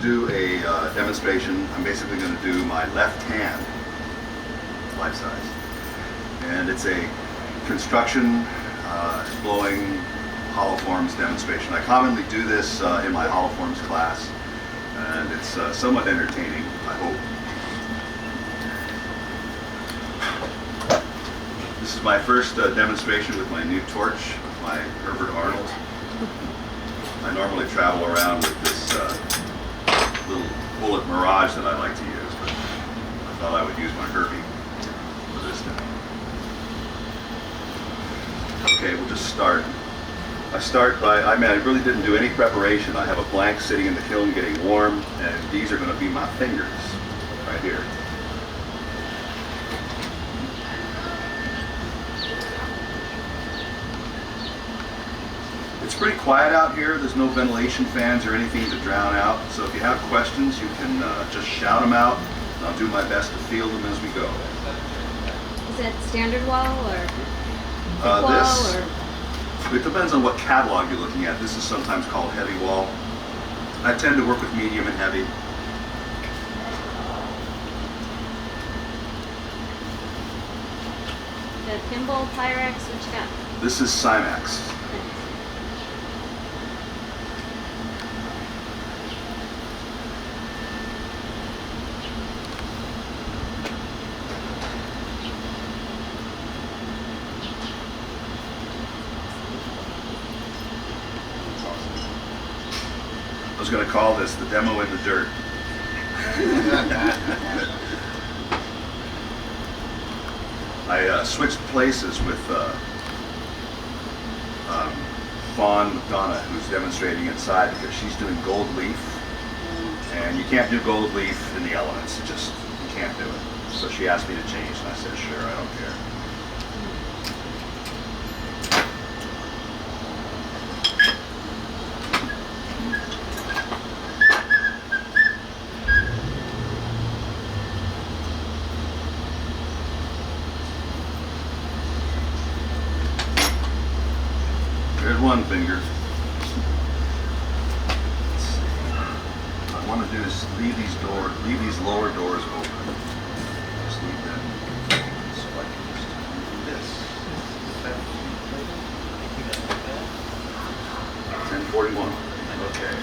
to do a demonstration. I'm basically going to do my left hand, life size. And it's a construction, blowing hollow forms demonstration. I commonly do this in my hollow forms class, and it's somewhat entertaining, I hope. This is my first demonstration with my new torch, with my Herbert Arnold. I normally travel around with this little bullet Mirage that I like to use, but I thought I would use my Herbie for this time. Okay, we'll just start. I start by, I really didn't do any preparation. I have a blank sitting in the kiln getting warm, and these are going to be my fingers right here. It's pretty quiet out here. There's no ventilation fans or anything to drown out. So if you have questions, you can just shout them out, and I'll do my best to field them as we go. Is it standard wall or thick wall? It depends on what catalog you're looking at. This is sometimes called heavy wall. I tend to work with medium and heavy. The Kimball, Pyrex, what you got? This is Cymax. I was going to call this the demo in the dirt. I switched places with Fawn Donna, who's demonstrating inside, because she's doing gold leaf, and you can't do gold leaf in the elements. You can't do it. So she asked me to change, and I said, sure, I don't care. One finger. Let's see. What I want to do is leave these lower doors open. Just leave them. So I can just do this. 10:41. Okay.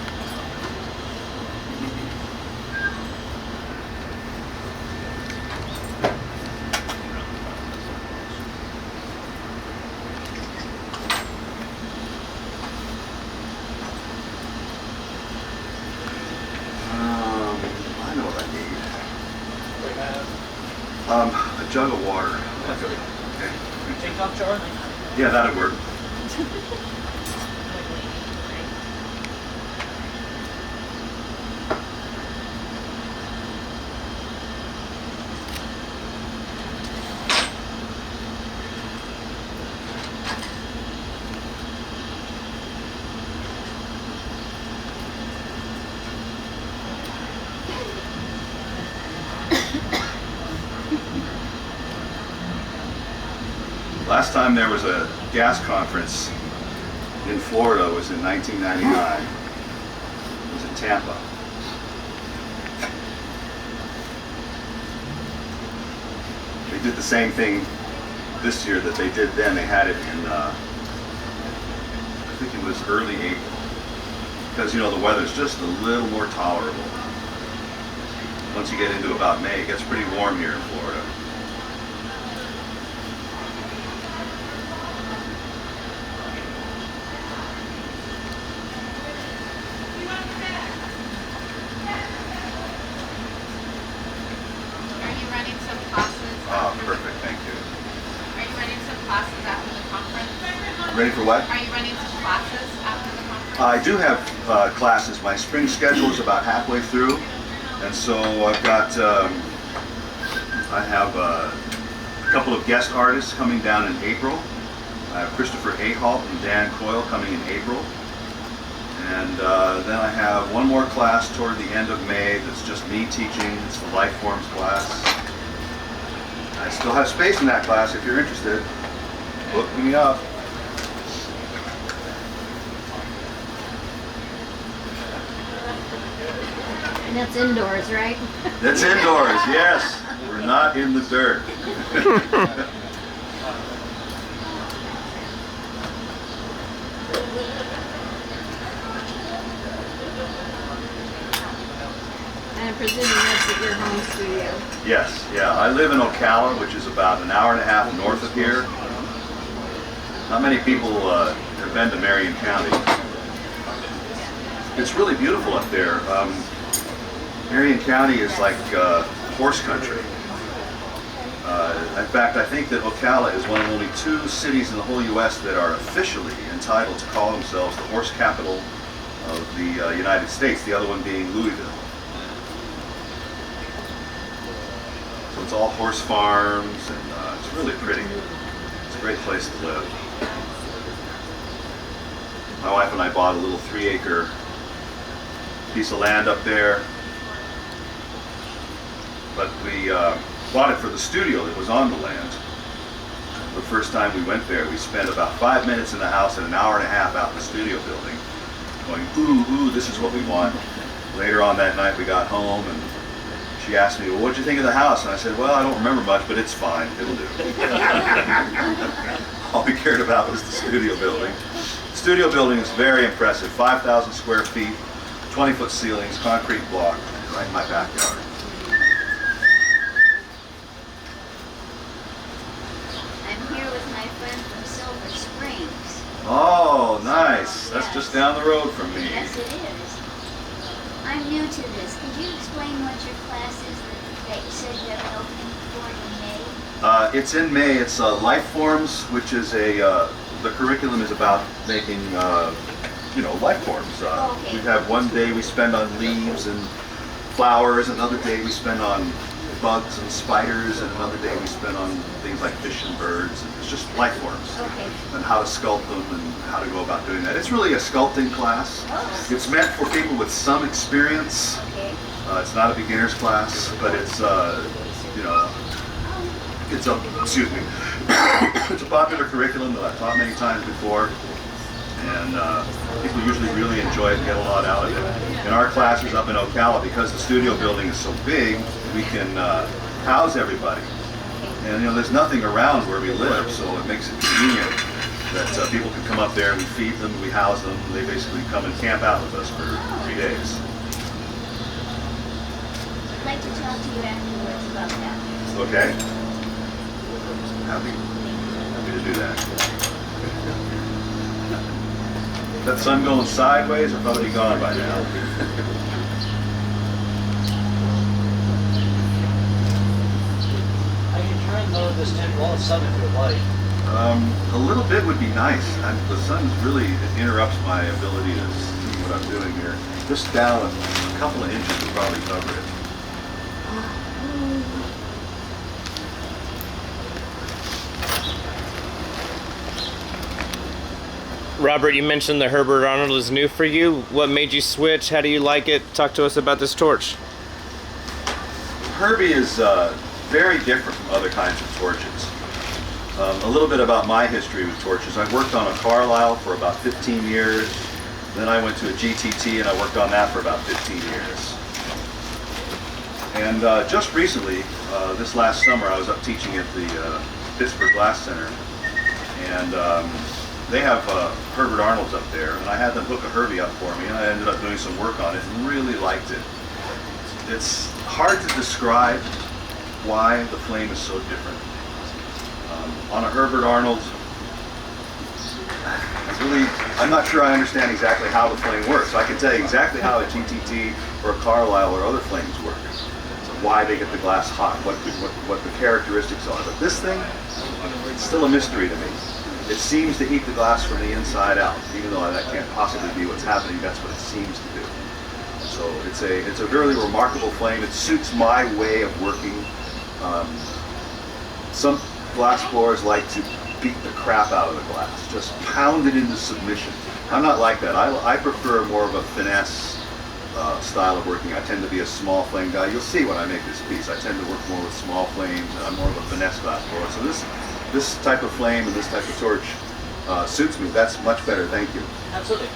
A jug of water. Okay. Take off jar? Yeah, that'd work. Last time there was a gas conference in Florida was in 1999. It was in Tampa. They did the same thing this year that they did then. They had it in, I think it was early April. Because, you know, the weather's just a little more tolerable. Once you get into about May, it gets pretty warm here in Florida. Perfect, thank you. Are you running some classes after the conference? Ready for what? Are you running some classes after the conference? I do have classes. My spring schedule is about halfway through, and so I've got, I have a couple of guest artists coming down in April. I have Christopher Ahalt and Dan Coyle coming in April. And then I have one more class toward the end of May that's just me teaching. It's the Life Forms class. I still have space in that class if you're interested. Look me up. And that's indoors, right? That's indoors, yes. We're not in the dirt. And I'm presuming that's at your home studio. Yes, yeah. I live in Ocala, which is about an hour and a half north of here. Not many people have been to Marion County. It's really beautiful up there. Marion County is like horse country. In fact, I think that Ocala is one of only 2 cities in the whole U.S. that are officially entitled to call themselves the horse capital of the United States, the other one being Louisville. So it's all horse farms, and it's really pretty. It's a great place to live. My wife and I bought a little 3-acre piece of land up there, but we bought it for the studio that was on the land. The first time we went there, we spent about 5 minutes in the house and an hour and a half out in the studio building, going, ooh, this is what we want. Later on that night, we got home, and she asked me, well, what'd you think of the house? And I said, well, I don't remember much, but it's fine. It'll do. All we cared about was the studio building. The studio building is very impressive. 5,000 square feet, 20-foot ceilings, concrete block, right in my backyard. I'm here with my friend from Silver Springs. Oh, nice. That's Yes. just down the road from me. Yes, it is. I'm new to this. Could you explain what your class is that you said you have an opening for in May? It's in May. It's Life Forms, which is the curriculum is about making, life forms. Okay. We have one day we spend on leaves and flowers, another day we spend on bugs and spiders, and another day we spend on things like fish and birds. And it's just life forms. Okay. And how to sculpt them and how to go about doing that. It's really a sculpting class. Oh. It's meant for people with some experience. Okay. It's not a beginner's class, but it's it's a popular curriculum that I've taught many times before, and people usually really enjoy it and get a lot out of it. In our classes up in Ocala, because the studio building is so big, we can house everybody. And there's nothing around where we live, so it makes it convenient that people can come up there, we feed them, we house them, and they basically come and camp out with us for 3 days. I'd like to talk to you afterwards about that. Okay? Happy to do that. That sun going sideways or probably gone by now? I can try and lower this tent while it's sun if you like. A little bit would be nice. The sun really interrupts my ability to see what I'm doing here. Just down a couple of inches would probably cover it. Robert, you mentioned the Herbert Arnold is new for you. What made you switch? How do you like it? Talk to us about this torch. Herbie is very different from other kinds of torches. A little bit about my history with torches. I worked on a Carlisle for about 15 years. Then I went to a GTT and I worked on that for about 15 years. And just recently, this last summer, I was up teaching at the Pittsburgh Glass Center. And they have Herbert Arnold's up there, and I had them hook a Herbie up for me, and I ended up doing some work on it and really liked it. It's hard to describe why the flame is so different. On a Herbert Arnold, I'm not sure I understand exactly how the flame works. So I can tell you exactly how a GTT or a Carlisle or other flames work. So why they get the glass hot, what the characteristics are. But this thing, it's still a mystery to me. It seems to heat the glass from the inside out, even though that can't possibly be what's happening. That's what it seems to do. So it's a really remarkable flame. It suits my way of working. Some glass blowers like to beat the crap out of the glass, just pound it into submission. I'm not like that. I prefer more of a finesse style of working. I tend to be a small flame guy. You'll see when I make this piece. I tend to work more with small flames, and I'm more of a finesse glass blower. So this type of flame and this type of torch suits me. That's much better, thank you. Absolutely.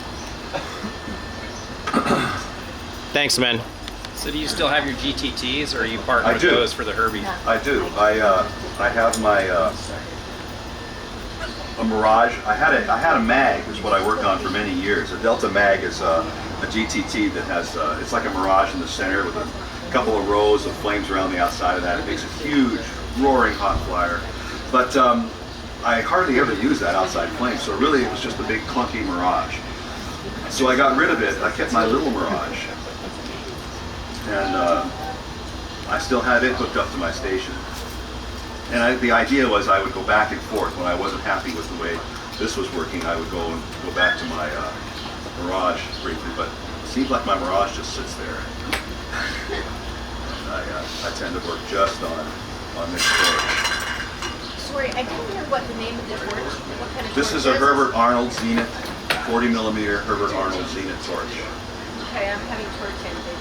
Thanks, man. So do you still have your GTTs, or are you partnered I with do. those for the Herbie? I do. I have my a Mirage. I had a mag, is what I worked on for many years. A Delta mag is a GTT that has it's like a Mirage in the center with a couple of rows of flames around the outside of that. It makes a huge, roaring hot flyer. But I hardly ever use that outside flame, so really it was just a big clunky Mirage. So I got rid of it. I kept my little Mirage, and I still had it hooked up to my station. And the idea was I would go back and forth when I wasn't happy with the way this was working. I would go back to my Mirage briefly, but it seems like my Mirage just sits there. I tend to work just on this torch. Sorry, I didn't hear what the name of the torch. What kind of This torch is a Herbert Arnold Zenith, 40 millimeter Herbert Arnold Zenith torch. Okay, I'm having torch envy.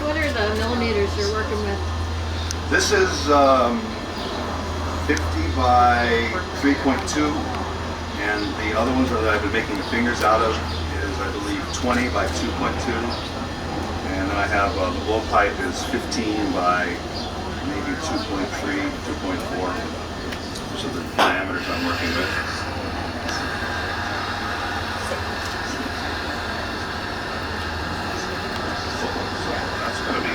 What are the millimeters you're working with? This is 50 by 3.2, and the other ones that I've been making the fingers out of is, I believe, 20 by 2.2, and then I have the blowpipe is 15 by maybe 2.3, 2.4. Those are the diameters I'm working with. That's going to be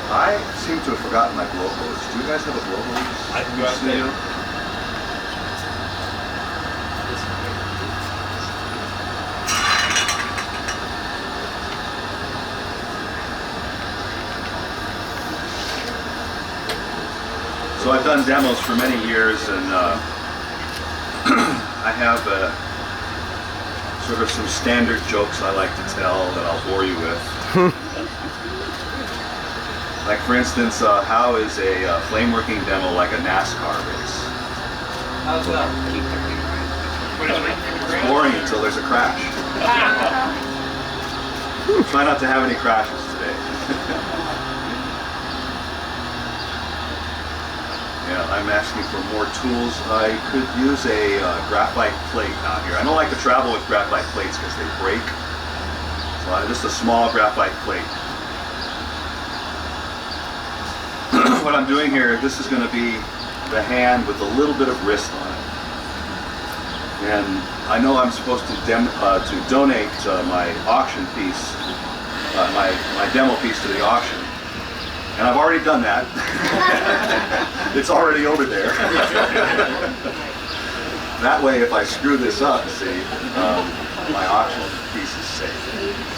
I seem to have forgotten my blow hose. Do you guys have a blow hose? I can go out there. So I've done demos for many years, and I have sort of some standard jokes I like to tell that I'll bore you with. Like, for instance, how is a flame working demo like a NASCAR race? How's that? It's boring until there's a crash. Try not to have any crashes today. Yeah, I'm asking for more tools. I could use a graphite plate out here. I don't like to travel with graphite plates because they break. So just a small graphite plate. What I'm doing here, this is going to be the hand with a little bit of wrist on it. And I know I'm supposed to donate my auction piece, my demo piece to the auction. And I've already done that. It's already over there. That way, if I screw this up, see, my auction piece is safe.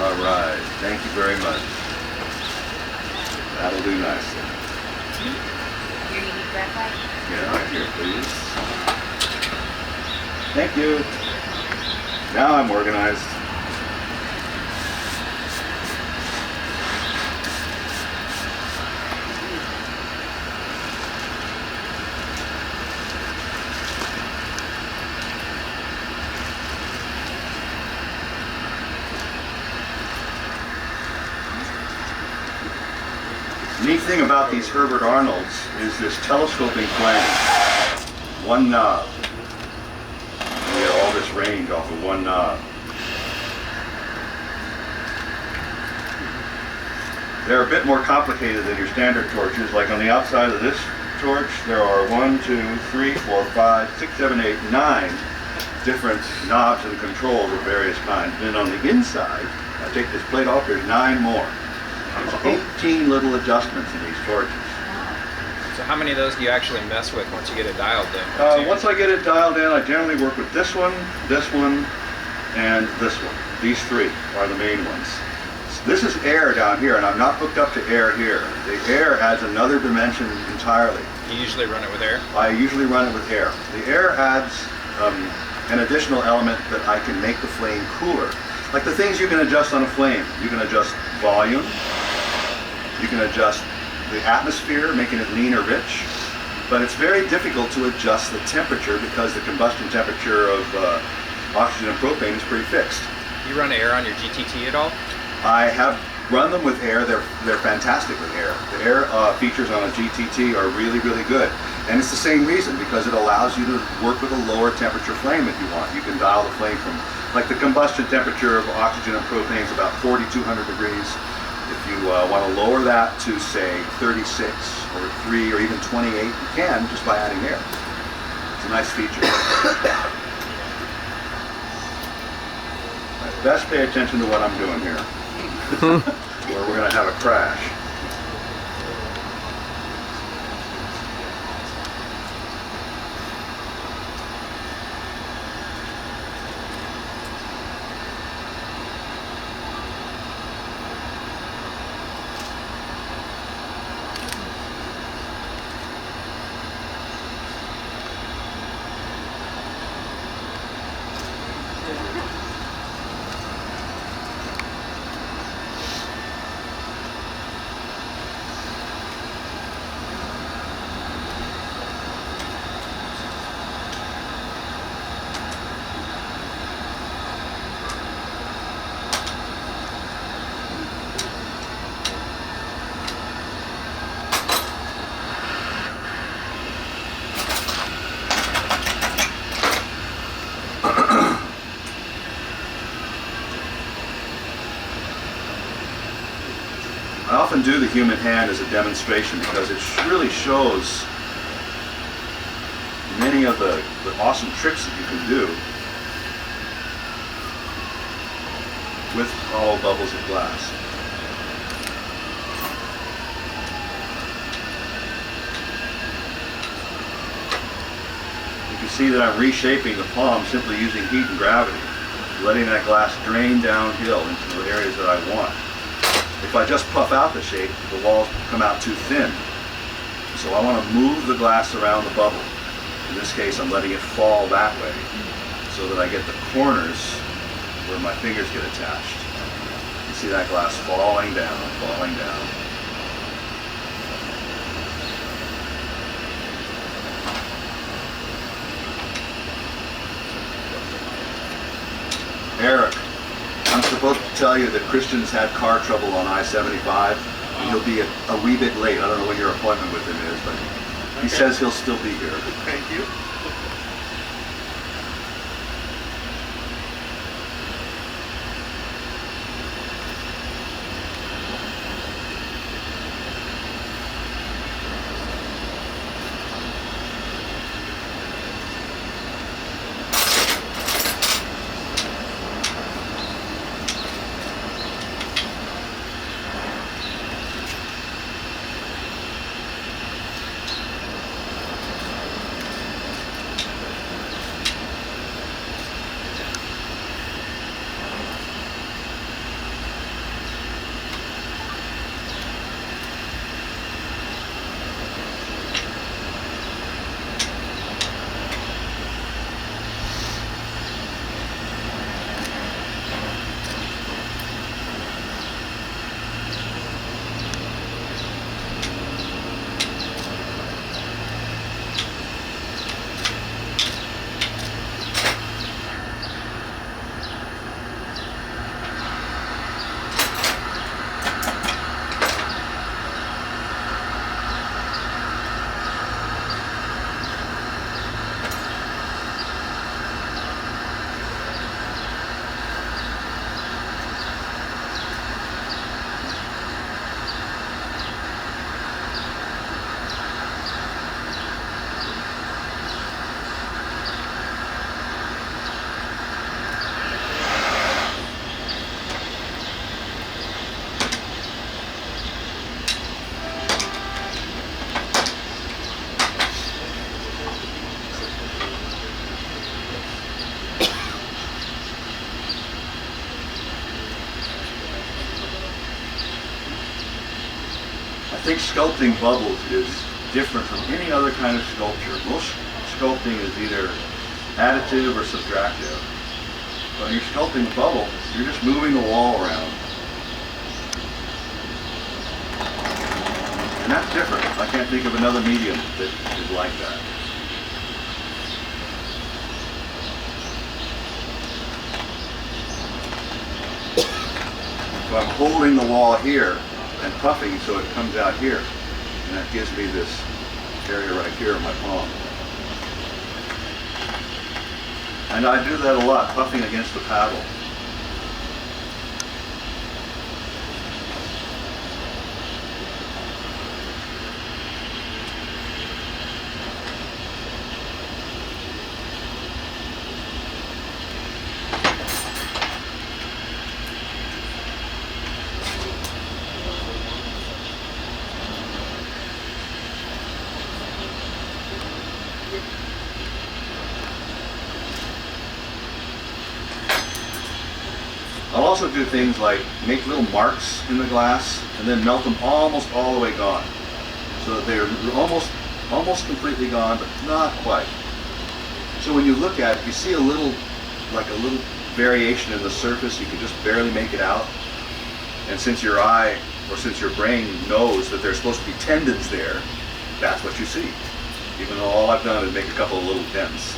All right, thank you very much. That'll do nicely. Here you need graphite? Yeah, right here, please. Thank you. Now I'm organized. Neat thing about these Herbert Arnolds is this telescoping flame. One knob. You get all this range off of one knob. They're a bit more complicated than your standard torches. Like on the outside of this torch, there are 1, 2, 3, 4, 5, 6, 7, 8, 9 different knobs and controls of various kinds. And then on the inside, I take this plate off, there's 9 more. There's 18 little adjustments in these torches. So how many of those do you actually mess with once you get it dialed in? Once I get it dialed in, I generally work with this one, and this one. These 3 are the main ones. This is air down here, and I'm not hooked up to air here. The air adds another dimension entirely. You usually run it with air? I usually run it with air. The air adds an additional element that I can make the flame cooler. Like the things you can adjust on a flame. You can adjust volume. You can adjust the atmosphere, making it lean or rich. But it's very difficult to adjust the temperature because the combustion temperature of oxygen and propane is pretty fixed. You run air on your GTT at all? I have run them with air. They're fantastic with air. The air features on a GTT are really, really good. And it's the same reason, because it allows you to work with a lower temperature flame if you want. You can dial the flame from, like the combustion temperature of oxygen and propane is about 4,200 degrees. If you want to lower that to, say, 36 or 3 or even 28, you can just by adding air. It's a nice feature. Best pay attention to what I'm doing here. Or we're going to have a crash. I often do the human hand as a demonstration because it really shows many of the awesome tricks that you can do with hollow bubbles of glass. You can see that I'm reshaping the palm simply using heat and gravity, letting that glass drain downhill into the areas that I want. If I just puff out the shape, the walls come out too thin. So I want to move the glass around the bubble. In this case, I'm letting it fall that way so that I get the corners where my fingers get attached. You see that glass falling down, falling down. Eric, I'm supposed to tell you that Christian's had car trouble on I-75. He'll be a wee bit late. I don't know when your appointment with him is, but he says he'll still be here. Thank you. think sculpting bubbles is different from any other kind of sculpture. Most sculpting is either additive or subtractive. But when you're sculpting a bubble, you're just moving the wall around. And that's different. I can't think of another medium that is like that. So I'm holding the wall here and puffing so it comes out here. And that gives me this area right here in my palm. And I do that a lot, puffing against the paddle. I'll also do things like make little marks in the glass and then melt them almost all the way gone. So that they're almost completely gone, but not quite. So when you look at it, you see a little variation in the surface. You can just barely make it out. And since your eye, or since your brain knows that there's supposed to be tendons there, that's what you see. Even though all I've done is make a couple of little dents.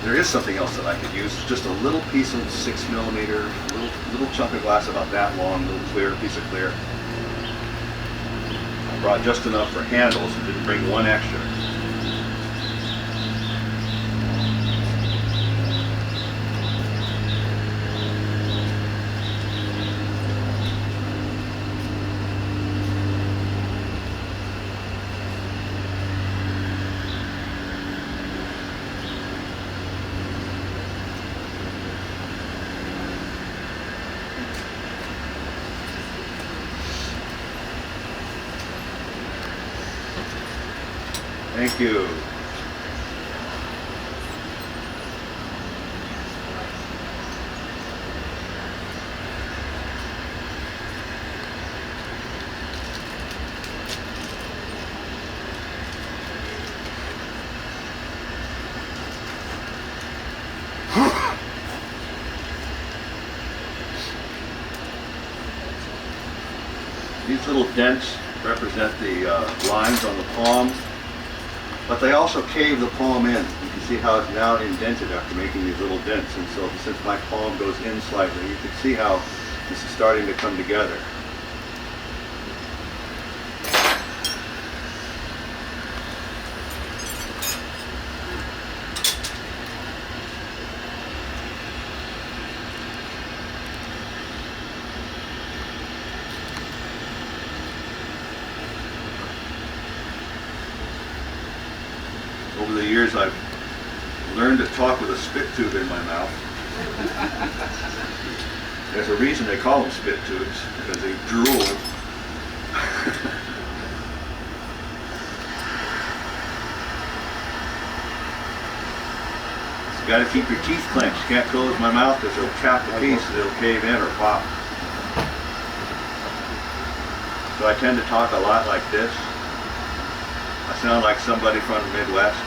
There is something else that I could use. Just a little piece of 6mm, little chunk of glass about that long, little clear piece of clear. I brought just enough for handles and didn't bring one extra. Thank you. These little dents represent the lines on the palm, but they also cave the palm in. You can see how it's now indented after making these little dents, and so since my palm goes in slightly, you can see how this is starting to come together. Over the years, I've learned to talk with a spit tube in my mouth. There's a reason they call them spit tubes, because they drool. So you got to keep your teeth clenched. You can't close my mouth because it'll trap the piece and it'll cave in or pop. So I tend to talk a lot like this. I sound like somebody from the Midwest.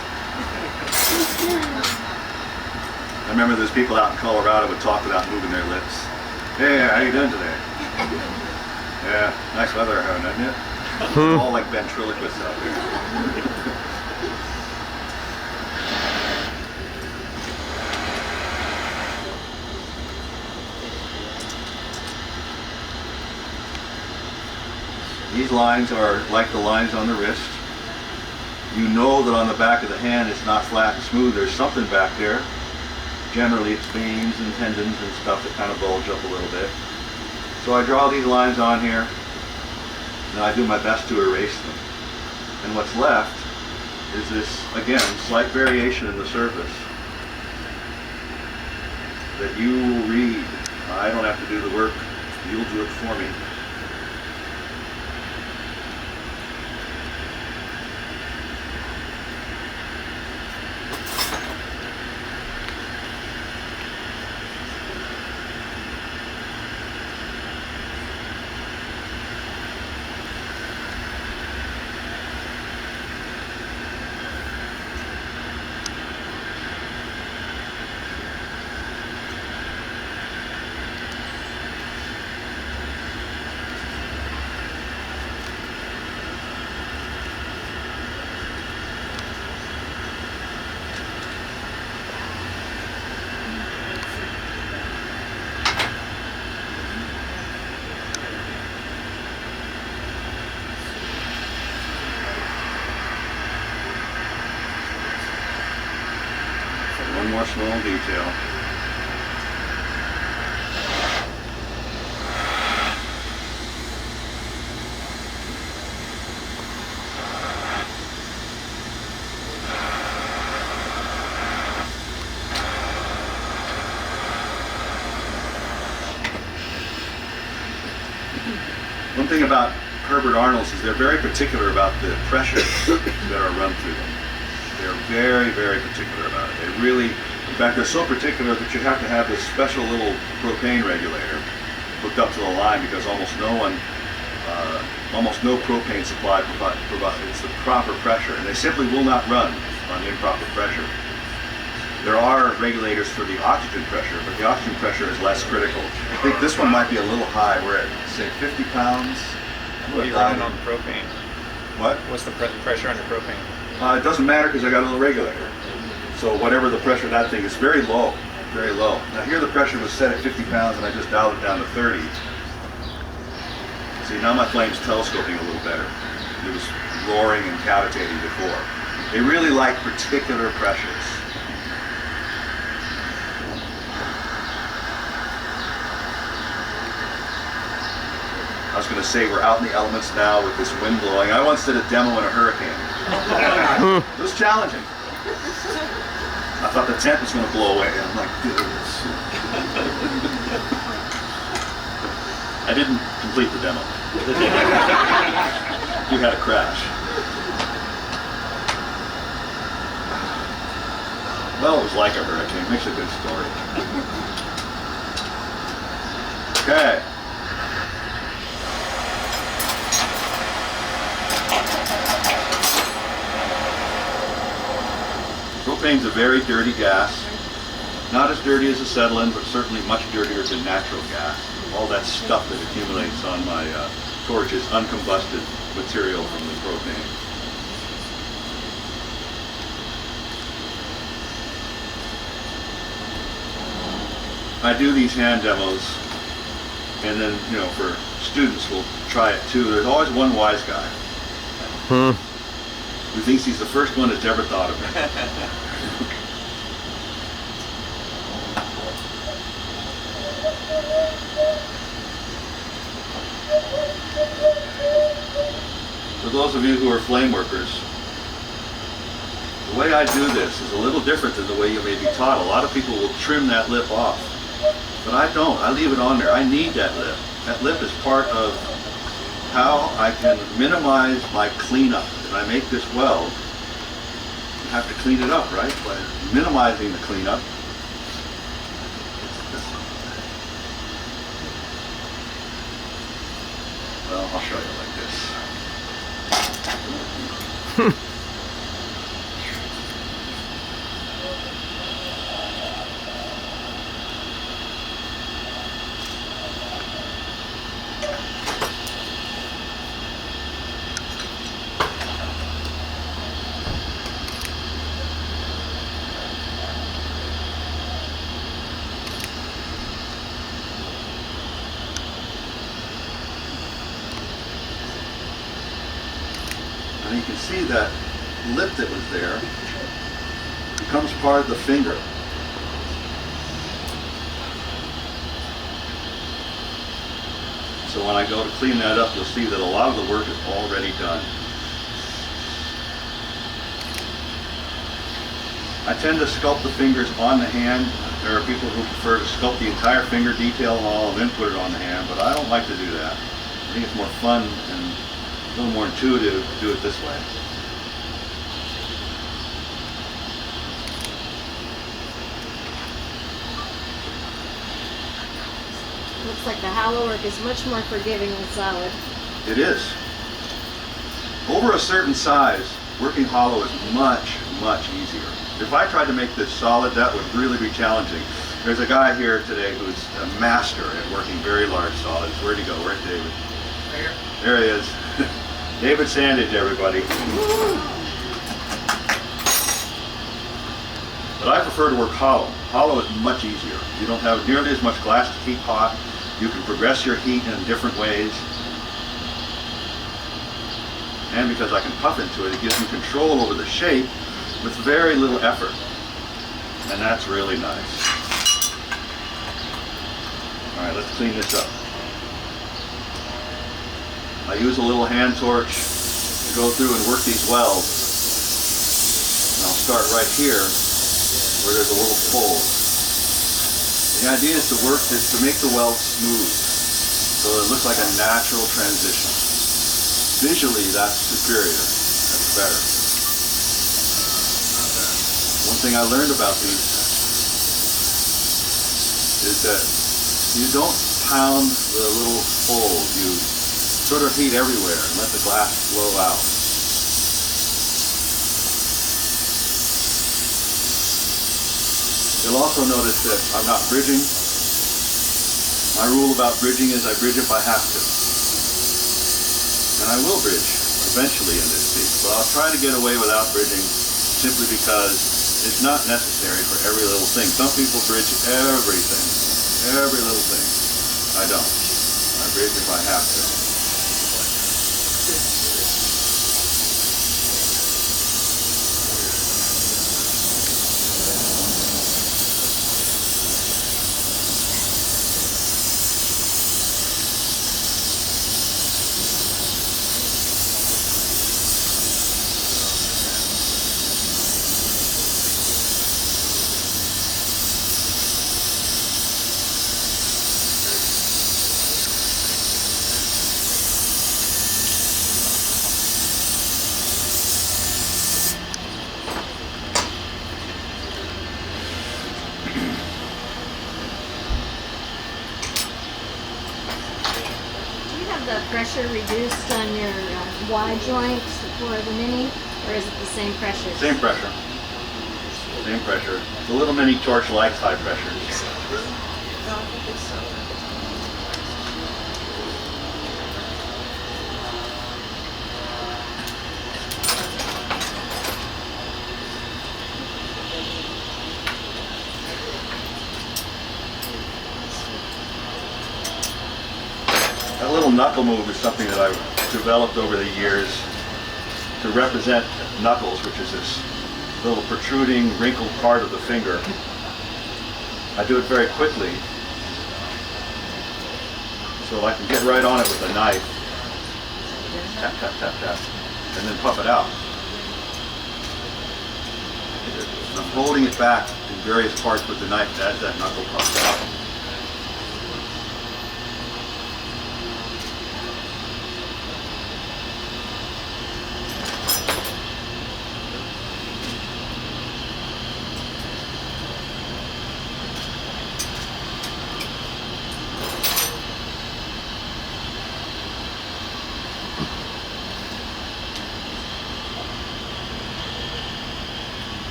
I remember there's people out in Colorado who would talk without moving their lips. Hey, how you doing today? Yeah, nice weather we're having, isn't it? It's all like ventriloquists out there. These lines are like the lines on the wrist. You know that on the back of the hand it's not flat and smooth. There's something back there. Generally it's veins and tendons and stuff that kind of bulge up a little bit. So I draw these lines on here, and I do my best to erase them. And what's left is this, again, slight variation in the surface that you will read. I don't have to do the work. You'll do it for me. One more small detail. One thing about Herbert Arnold's is they're very particular about the pressures that are run through them. They're very, very particular about it. They really, in fact, they're so particular that you have to have this special little propane regulator hooked up to the line because almost no propane supply provides the proper pressure, and they simply will not run on improper pressure. There are regulators for the oxygen pressure, but the oxygen pressure is less critical. I think this one might be a little high. We're at, say, 50 pounds. What are you running on propane? What? What's the pressure on your propane? It doesn't matter because I got a little regulator. So whatever the pressure of that thing is, very low, very low. Now here the pressure was set at 50 pounds and I just dialed it down to 30. See, now my flame's telescoping a little better. It was roaring and cavitating before. They really like particular pressures. I was going to say we're out in the elements now with this wind blowing. I once did a demo in a hurricane. It was challenging. I thought the tent was going to blow away. I'm like, dude. I didn't complete the demo. We had a crash. Well, it was like a hurricane. Makes a good story. Okay. Propane's a very dirty gas. Not as dirty as acetylene, but certainly much dirtier than natural gas. All that stuff that accumulates on my torch is uncombusted material from the propane. I do these hand demos, and then, you know, for students, we'll try it too. There's always one wise guy who thinks he's the first one that's ever thought of it. For those of you who are flame workers, the way I do this is a little different than the way you may be taught. A lot of people will trim that lip off, but I don't. I leave it on there. I need that lip. That lip is part of how I can minimize my cleanup. If I make this weld, you have to clean it up, right? By minimizing the cleanup. Well, I'll show you like this. And you can see that lip that was there becomes part of the finger. So when I go to clean that up, you'll see that a lot of the work is already done. I tend to sculpt the fingers on the hand There are people who prefer to sculpt the entire finger detail and all and then put it on the hand, but I don't like to do that. I think it's more fun and a little more intuitive to do it this way. Looks like the hollow work is much more forgiving than solid. It is. Over a certain size, working hollow is much, much easier. If I tried to make this solid, that would really be challenging. There's a guy here today who's a master at working very large solids. Where'd he go? Where's David? Right here. There he is. David Sandage, everybody. But I prefer to work hollow. Hollow is much easier. You don't have nearly as much glass to keep hot. You can progress your heat in different ways. And because I can puff into it, it gives me control over the shape with very little effort. And that's really nice. All right, let's clean this up. I use a little hand torch to go through and work these welds. And I'll start right here where there's a little fold. The idea is to make the weld smooth so it looks like a natural transition. Visually, that's superior. That's better. One thing I learned about these is that you don't pound the little fold. You sort of heat everywhere and let the glass flow out. You'll also notice that I'm not bridging. My rule about bridging is I bridge if I have to. And I will bridge eventually in this piece, but I'll try to get away without bridging simply because it's not necessary for every little thing. Some people bridge everything, every little thing. I don't. I bridge if I have to. The pressure reduced on your wide joints for the mini, or is it the same pressure? Same pressure. Same pressure. The little mini torch likes high pressure. That little knuckle move is something that I've developed over the years to represent knuckles, which is this little protruding, wrinkled part of the finger. I do it very quickly, so I can get right on it with a knife. Tap, tap, tap, tap, and then puff it out. I'm holding it back in various parts with the knife as that knuckle puffs out.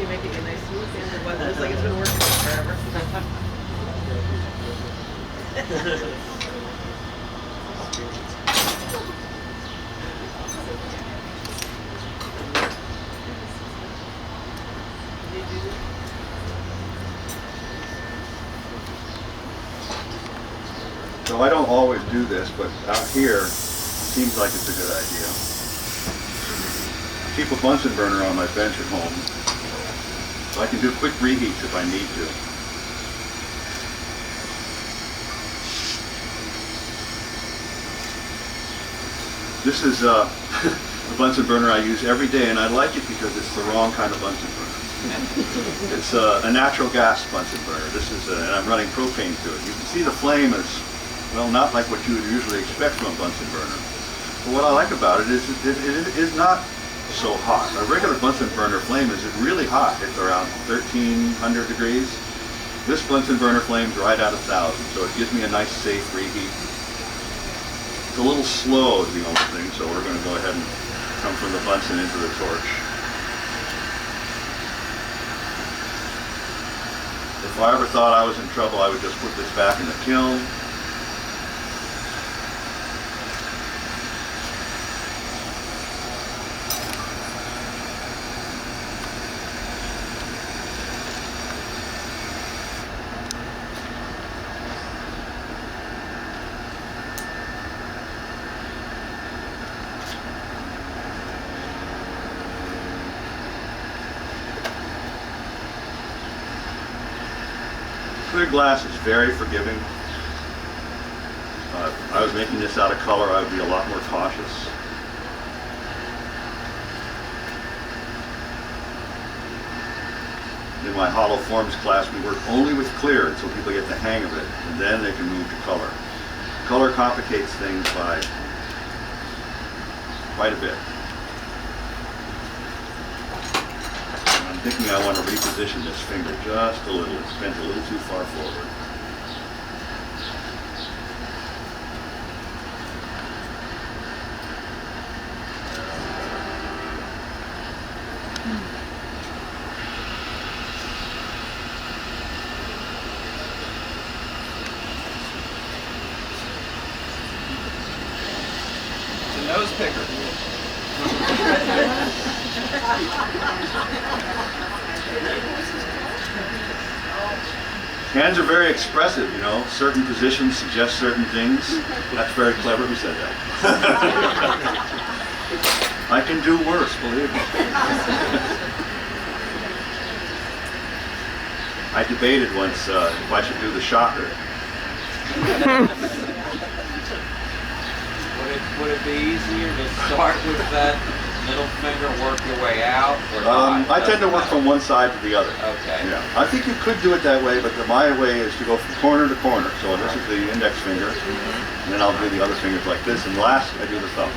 making it nice to look at and what looks like it's been working forever. So I don't always do this, but out here, it seems like it's a good idea. I keep a Bunsen burner on my bench at home, so I can do quick reheats if I need to. This is a Bunsen burner I use every day, and I like it because it's the wrong kind of Bunsen burner. It's a natural gas Bunsen burner. And I'm running propane through it. You can see the flame is, well, not like what you would usually expect from a Bunsen burner. But what I like about it is it is not so hot. A regular Bunsen burner flame is really hot. It's around 1,300 degrees. This Bunsen burner flame's right at 1,000, so it gives me a nice safe reheat. It's a little slow is the only thing, so we're going to go ahead and come from the Bunsen into the torch. If I ever thought I was in trouble, I would just put this back in the kiln. Clear glass is very forgiving. If I was making this out of color, I would be a lot more cautious. In my hollow forms class, we work only with clear until people get the hang of it, and then they can move to color. Color complicates things by quite a bit. I'm thinking I want to reposition this finger just a little. It's bent a little too far forward. It's a nose picker. Hands are very expressive, you know. Certain positions suggest certain things. That's very clever. Who said that? I can do worse, believe me. I debated once if I should do the shocker. Would it be easier to start with that middle finger, work your way out? Or I tend to work from one side to the other. Okay. Yeah. I think you could do it that way, but my way is to go from corner to corner. So this is the index finger, and then I'll do the other fingers like this, and last I do the thumb.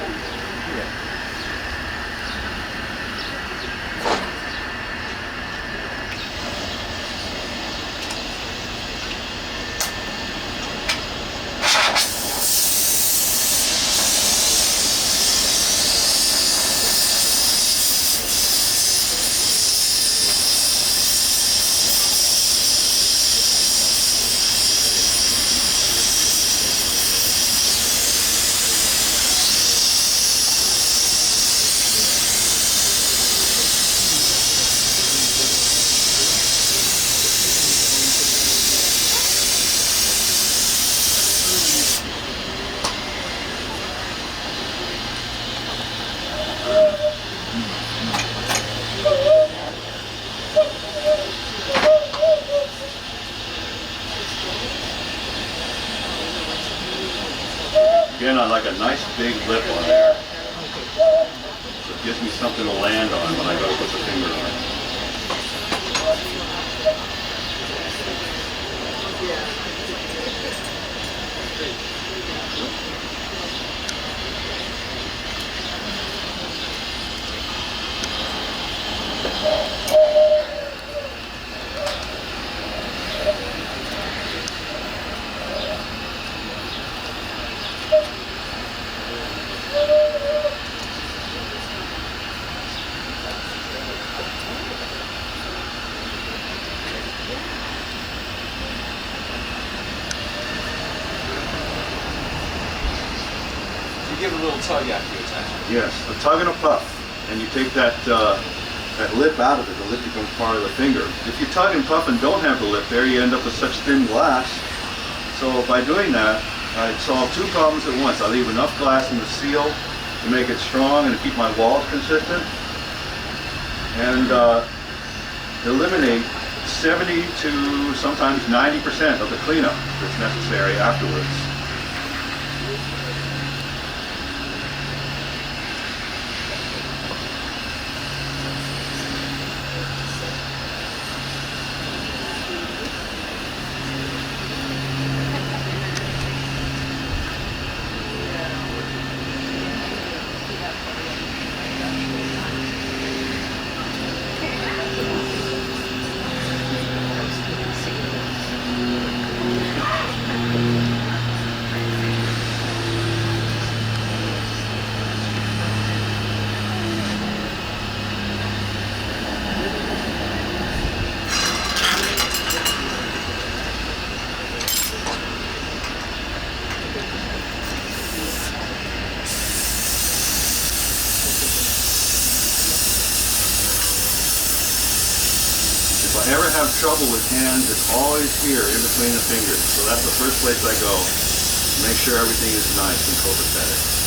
Again, I like a nice big lip on there. So it gives me something to land on when I go to put the finger on. all you have to do is actually. Yes, a tug and a puff, and you take that lip out of it. The lip becomes part of the finger. If you tug and puff and don't have the lip there, you end up with such thin glass. So by doing that, I solve two problems at once. I leave enough glass in the seal to make it strong and to keep my walls consistent, and eliminate 70 to sometimes 90% of the cleanup that's necessary afterwards. If I ever have trouble with hands, it's always here in between the fingers. So that's the first place I go. Make sure everything is nice and copacetic.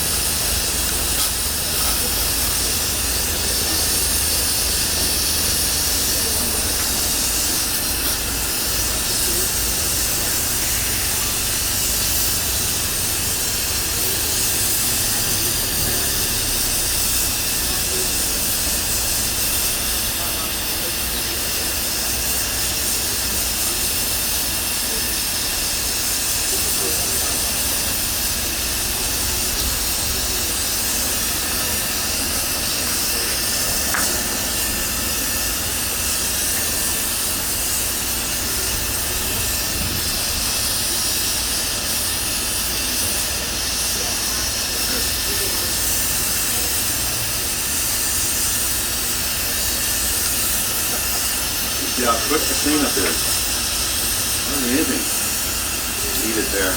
See how quick the cleanup is. Amazing. Leave it there.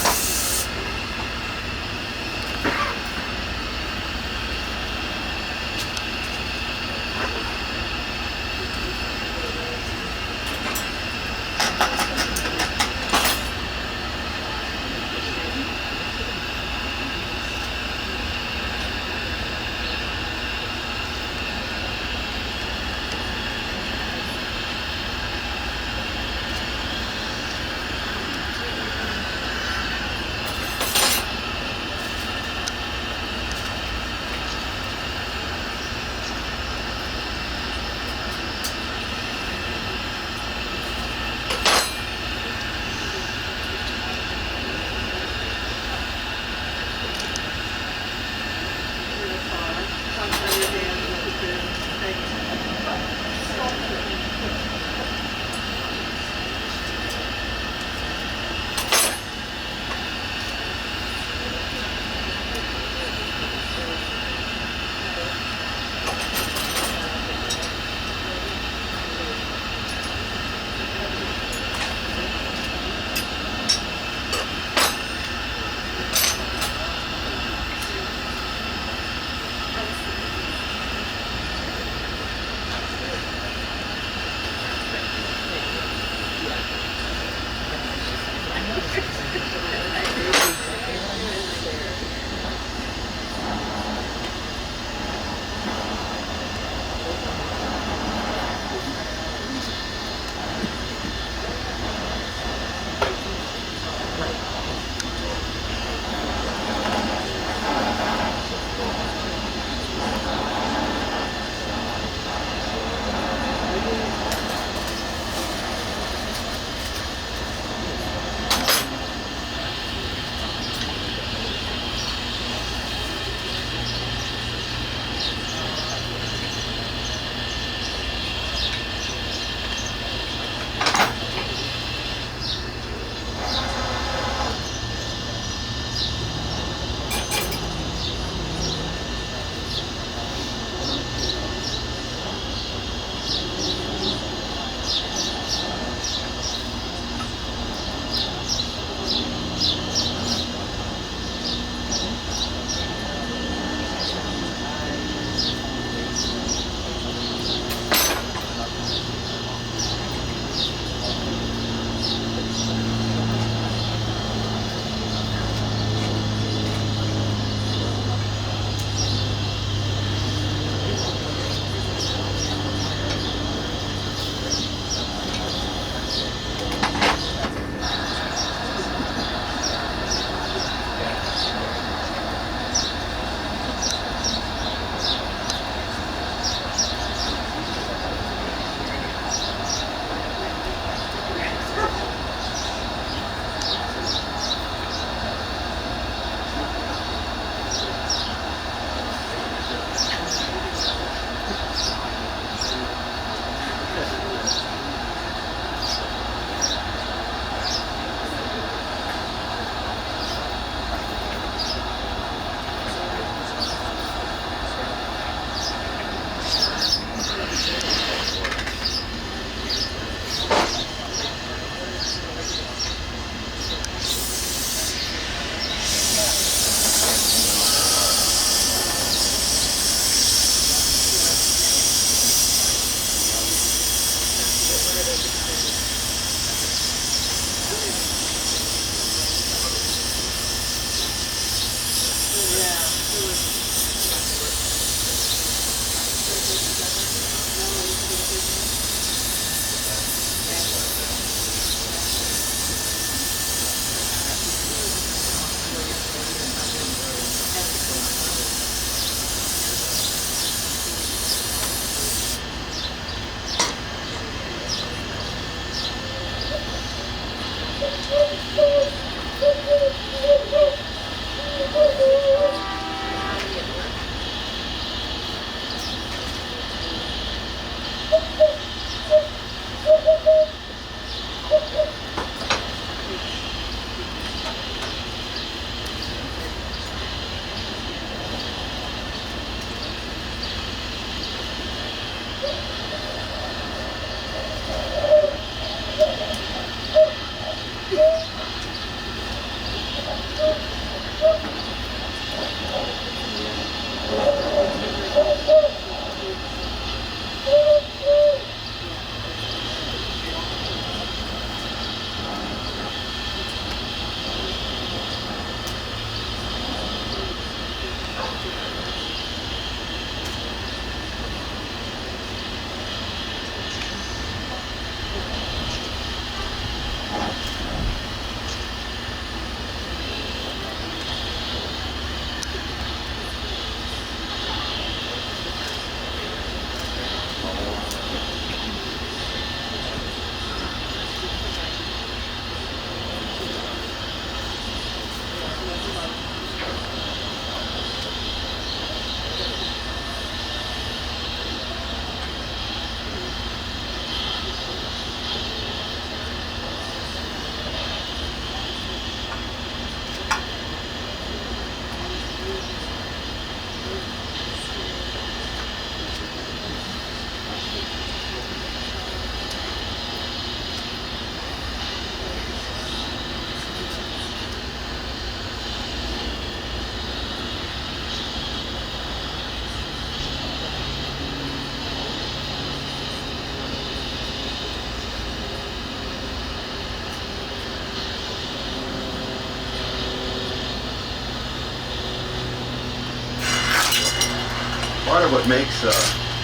Part of what makes the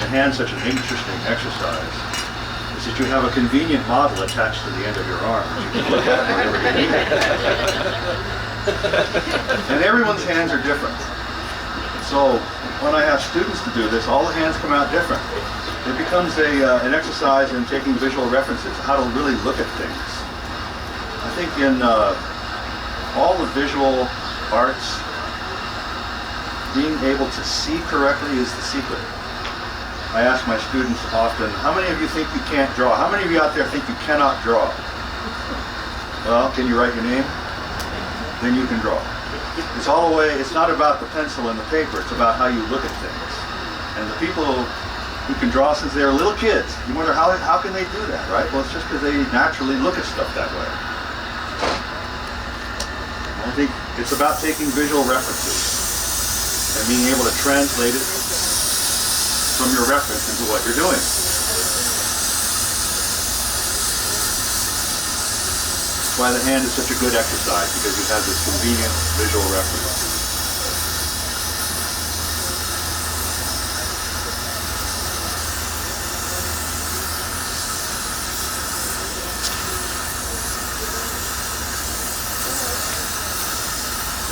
hand such an interesting exercise is that you have a convenient model attached to the end of your arm that you can look at whenever you need it. And everyone's hands are different. So when I have students to do this, all the hands come out different. It becomes an exercise in taking visual references, how to really look at things. I think in all the visual arts, being able to see correctly is the secret. I ask my students often, how many of you think you can't draw? How many of you out there think you cannot draw? Well, can you write your name? Then you can draw. It's all the way, it's not about the pencil and the paper, it's about how you look at things. And the people who can draw since they're little kids, you wonder how can they do that, right? Well, it's just because they naturally look at stuff that way. I think it's about taking visual references and being able to translate it from your reference into what you're doing. That's why the hand is such a good exercise, because you have this convenient visual reference.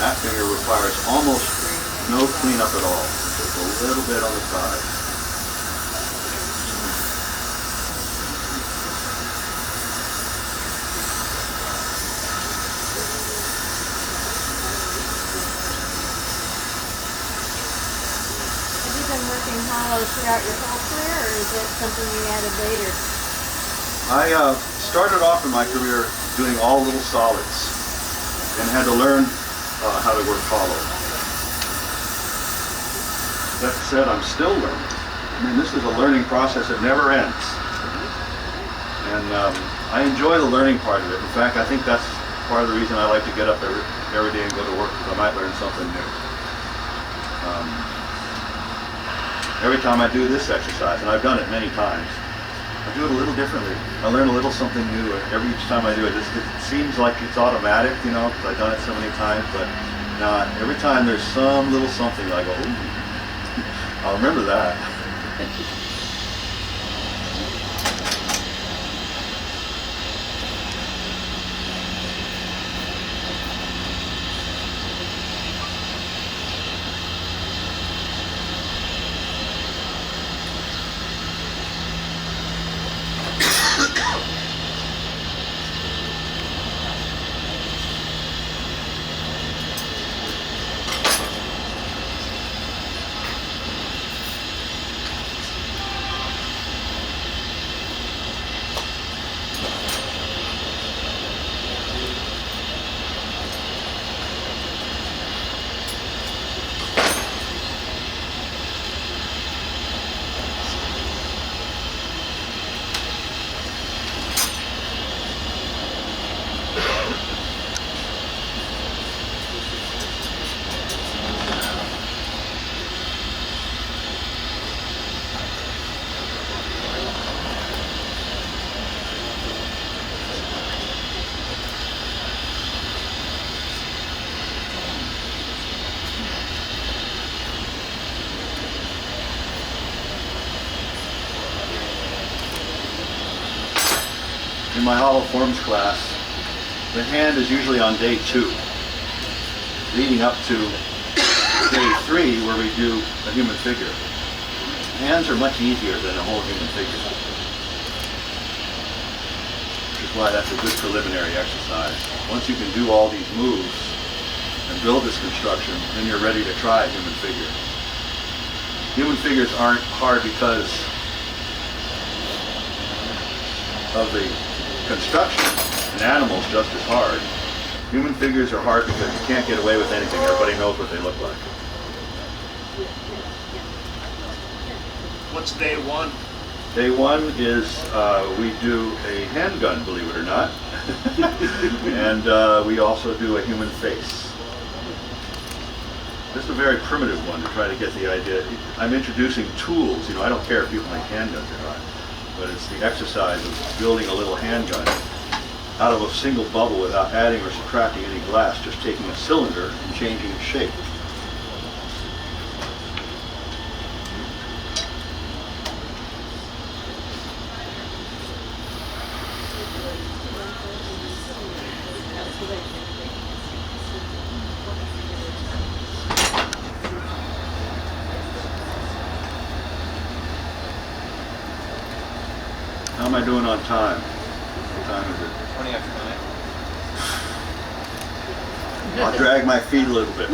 That finger requires almost no cleanup at all. Just a little bit on the side. Have you been working hollow throughout your whole career, or is that something you added later? I started off in my career doing all little solids and had to learn how to work hollow. That said, I'm still learning. I mean, this is a learning process that never ends. And I enjoy the learning part of it. In fact, I think that's part of the reason I like to get up every day and go to work, because I might learn something new. Every time I do this exercise, and I've done it many times, I do it a little differently. I learn a little something new each time I do it. It seems like it's automatic, you know, because I've done it so many times, but not. Every time there's some little something I go, ooh, I'll remember that. in my hollow forms class, the hand is usually on day 2, leading up to day 3 where we do a human figure. Hands are much easier than a whole human figure, which is why that's a good preliminary exercise. Once you can do all these moves and build this construction, then you're ready to try a human figure. Human figures aren't hard because of the construction. An animal's just as hard. Human figures are hard because you can't get away with anything. Everybody knows what they look like. What's day 1? Day 1 is we do a handgun, believe it or not. And we also do a human face. This is a very primitive one to try to get the idea. I'm introducing tools. I don't care if people make handguns or not, but it's the exercise of building a little handgun out of a single bubble without adding or subtracting any glass, just taking a cylinder and changing its shape. How am I doing on time? What time is it? 20 after 9. I'll drag my feet a little bit.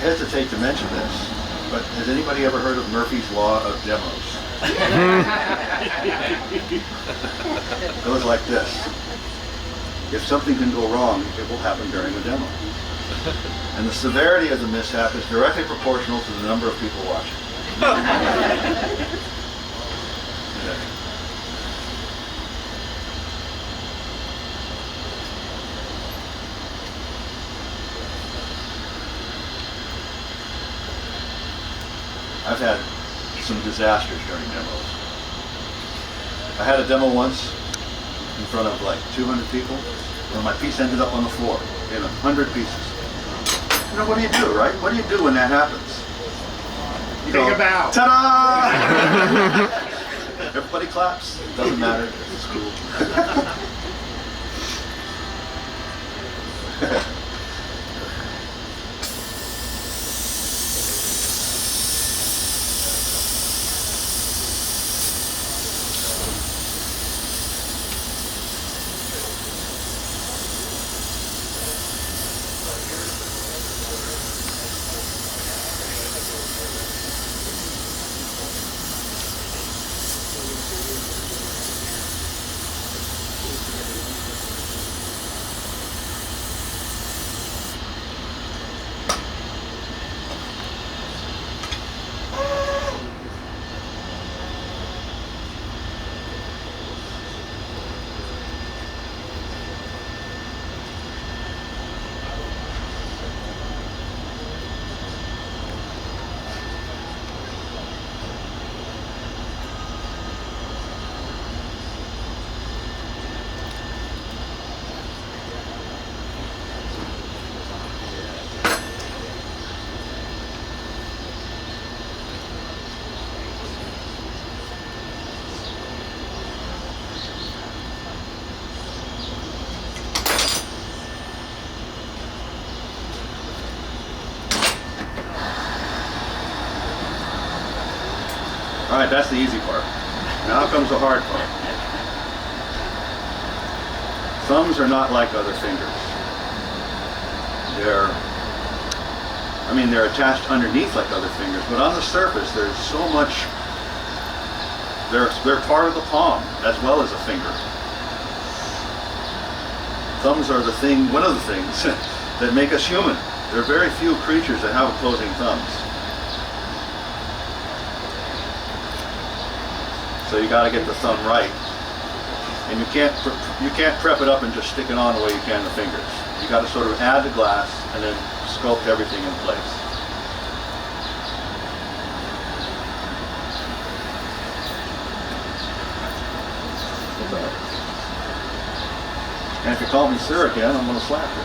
hesitate to mention this, but has anybody ever heard of Murphy's Law of Demos? It goes like this. If something can go wrong, it will happen during a demo. And the severity of the mishap is directly proportional to the number of people watching. I've had some disasters during demos. I had a demo once in front of like 200 people, and my piece ended up on the floor in 100 pieces. You know, what do you do, right? What do you do when that happens? You Take a bow. Ta-da! Everybody claps. Doesn't matter. It's cool. All right, that's the easy part. Now comes the hard part. Thumbs are not like other fingers. They're attached underneath like other fingers, but on the surface there's so much, they're part of the palm as well as a finger. Thumbs are one of the things that make us human. There are very few creatures that have opposing thumbs. So you got to get the thumb right, and you can't prep it up and just stick it on the way you can the fingers. You got to sort of add the glass and then sculpt everything in place. And if you call me sir again, I'm going to slap you.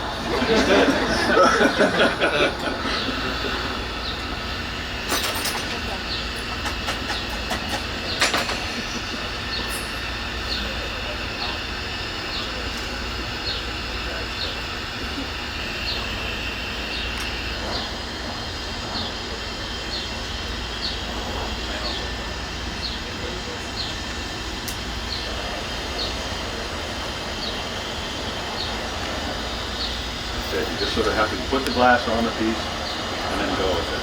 You just sort of have to put the glass on the piece and then go with it.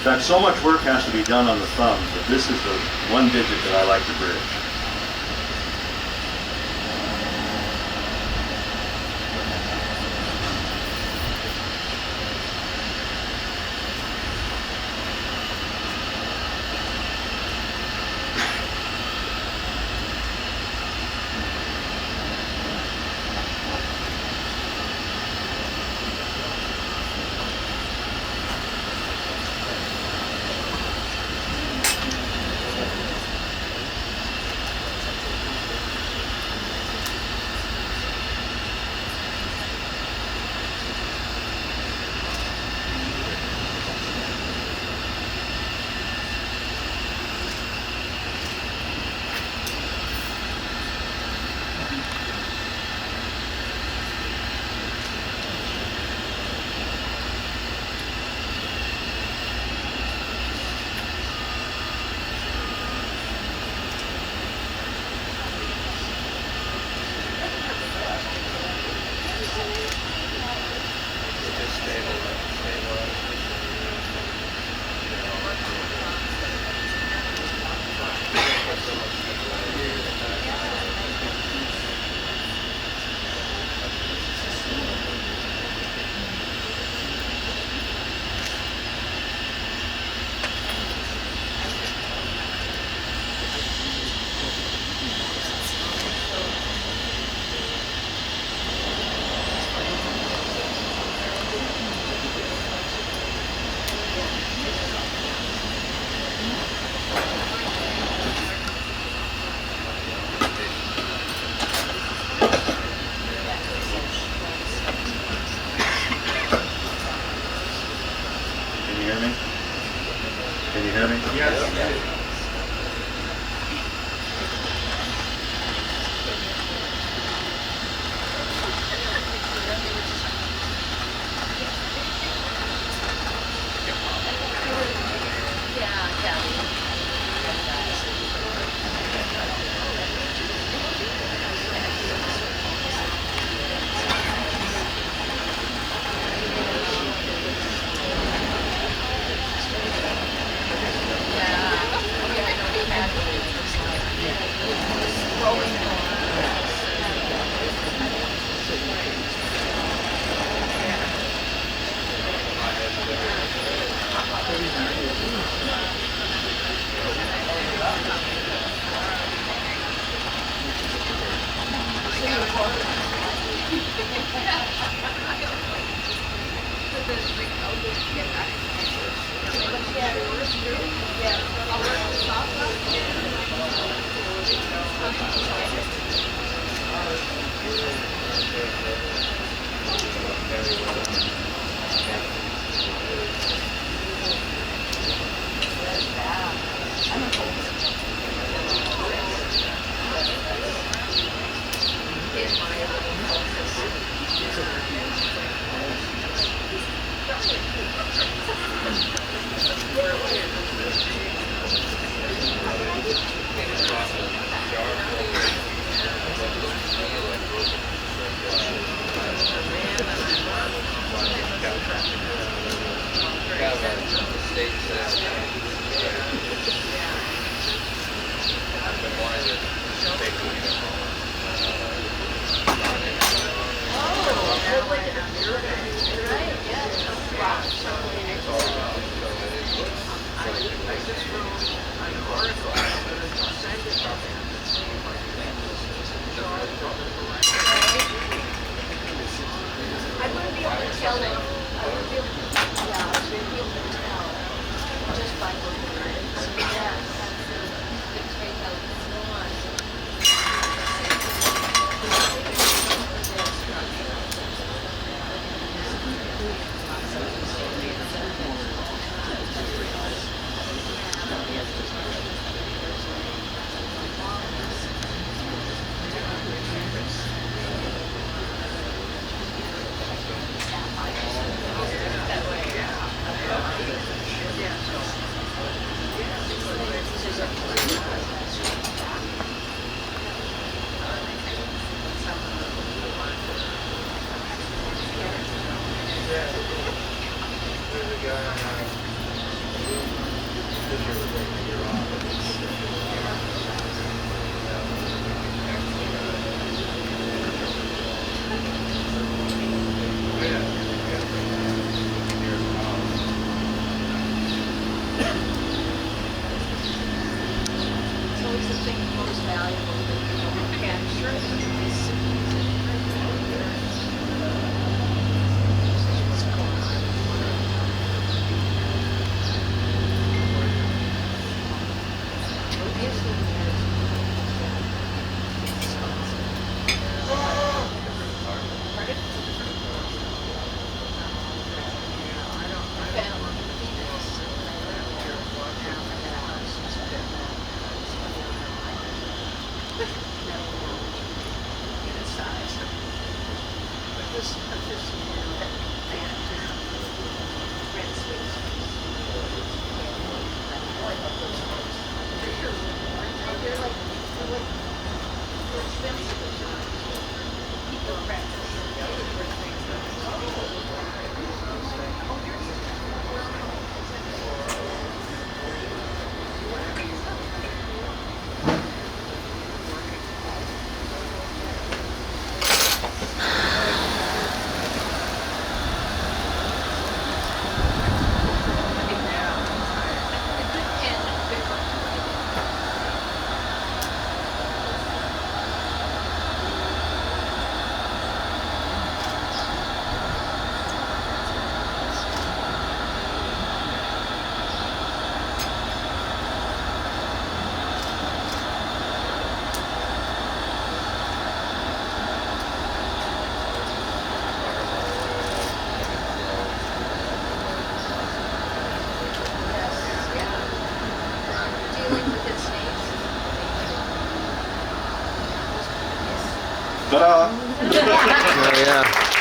fact, so much work has to be done on the thumbs, but this is the one digit that I like to bridge. Can you hear me? Yes. Ta-da! Oh, yeah.